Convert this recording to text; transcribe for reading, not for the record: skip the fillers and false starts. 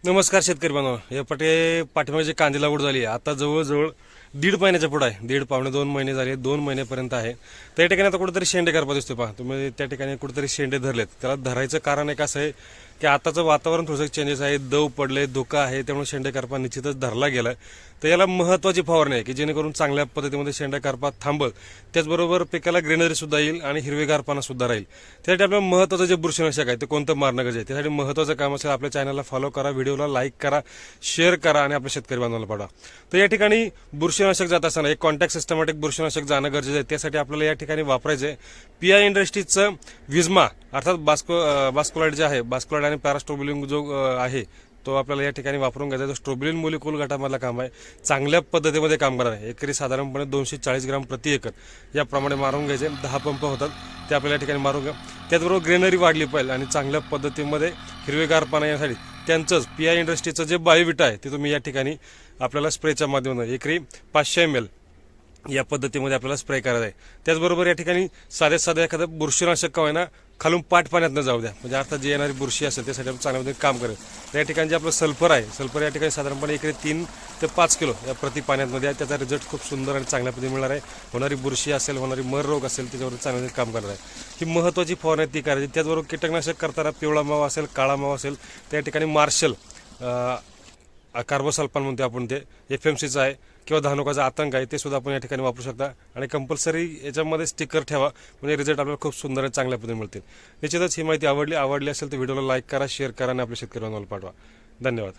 नमस्कार शेतकरी बांधव. या पाठीमागे जे कांदे लागवड झाली आहे आता जवळजवळ 1.5 महिन्याच्या पुढे आहे. 1.5 पावणे 2 महिने झाले, 2 महिन्यापर्यंत आहे. त्या ठिकाणी आता कुठेतरी शेंडे करपा दिसतो पहा तुम्ही. त्या ठिकाणी कुठेतरी शेंडे धरलेत. त्याला धरायचं कारण एक असं आहे की आताचं वातावरण थोडंसं चेंजेस आहे, दव पडले, धोका आहे, त्यामुळे शेंडे करपा निश्चितच धरला गेलाय. तर याला महत्त्वाची फवारणी आहे की जेणेकरून चांगल्या पद्धतीमध्ये शेंडे करपा थांबल, त्याचबरोबर पिकाला ग्रेनरी सुद्धा येईल आणि हिरवेगारपणा सुद्धा राहील. त्यासाठी आपल्याला महत्त्वाचं जे बुरशीनाशक आहे ते कोणतं मारणं गरजेचं आहे. त्यासाठी महत्त्वाचं काम असेल आपल्या चॅनलला फॉलो करा, व्हिडिओला लाईक करा, शेअर करा आणि आपल्या शेतकरी बांधवांना पाठवा. तर या ठिकाणी बुरशीनाशक जात असताना एक कॉन्टॅक्ट सिस्टमॅटिक बुरशीनाशक जाणं गरजेचं आहे. त्यासाठी आपल्याला या ठिकाणी वापरायचं आहे पीआय इंडस्ट्रीजचं विजमा अर्थात बास्कोलाइड जे आहे, बास्कोलाइड आणि पॅरास्ट्रोबिलिन जो आहे तो आपल्याला या ठिकाणी वापरून घ्यायचा. तो स्ट्रोबिलिन मोलिक्यूल गटामधला काम आहे, चांगल्या पद्धतीमध्ये काम करणार आहे. एकरी साधारणपणे 240 ग्राम प्रति एकर याप्रमाणे मारून घ्यायचे. 10 पंप होतात ते आपल्याला या ठिकाणी मारून घ्या. त्याचबरोबर ग्रेनरी वाढली पाहिजे आणि चांगल्या पद्धतीमध्ये हिरवेगारपणा येण्यासाठी त्यांचंच पीआय इंडस्ट्रीचं जे बायोविटा आहे ते तुम्ही या ठिकाणी आपल्याला स्प्रेच्या माध्यमातून एकरी 500 ml या पद्धतीमध्ये आपल्याला स्प्रे करायचा आहे. त्याचबरोबर या ठिकाणी साधे एखादं बुरशीनाशक का होईना खालून पाट पाण्यात न जाऊ द्या, म्हणजे अर्थात जी येणारी बुरशी असेल त्यासाठी आपण चांगल्या पद्धतीने काम करेल. तर या ठिकाणी जे आपलं सल्फर आहे, सल्फर या ठिकाणी साधारणपणे एकरी 3 ते 5 किलो या प्रति पाण्यामध्ये आहे. त्याचा रिझल्ट खूप सुंदर आणि चांगल्या पद्धतीने मिळणार आहे. होणारी बुरशी असेल, होणारी मर रोग असेल त्याच्यावर चांगल्या काम करणार आहे. ही महत्त्वाची फवारणी ती करायची. त्याचबरोबर कीटकनाशक करताना पिवळा मावा असेल, काळा मावा असेल, त्या ठिकाणी मार्शल कार्बोसल्फान म्हणतो आपण, ते FMCचं आहे किंवा धानुकाचा आतंक आहे, ते सुद्धा आपण या ठिकाणी वापरू शकता. आणि कंपल्सरी याच्यामध्ये स्टिकर ठेवा, म्हणजे रिझल्ट आपल्याला खूप सुंदर आणि चांगल्या पद्धतीने मिळतील. निश्चितच ही माहिती आवडली असेल तर व्हिडिओला लाईक करा, शेअर करा आणि आपल्या शेतकरी बांधवांना पाठवा. धन्यवाद.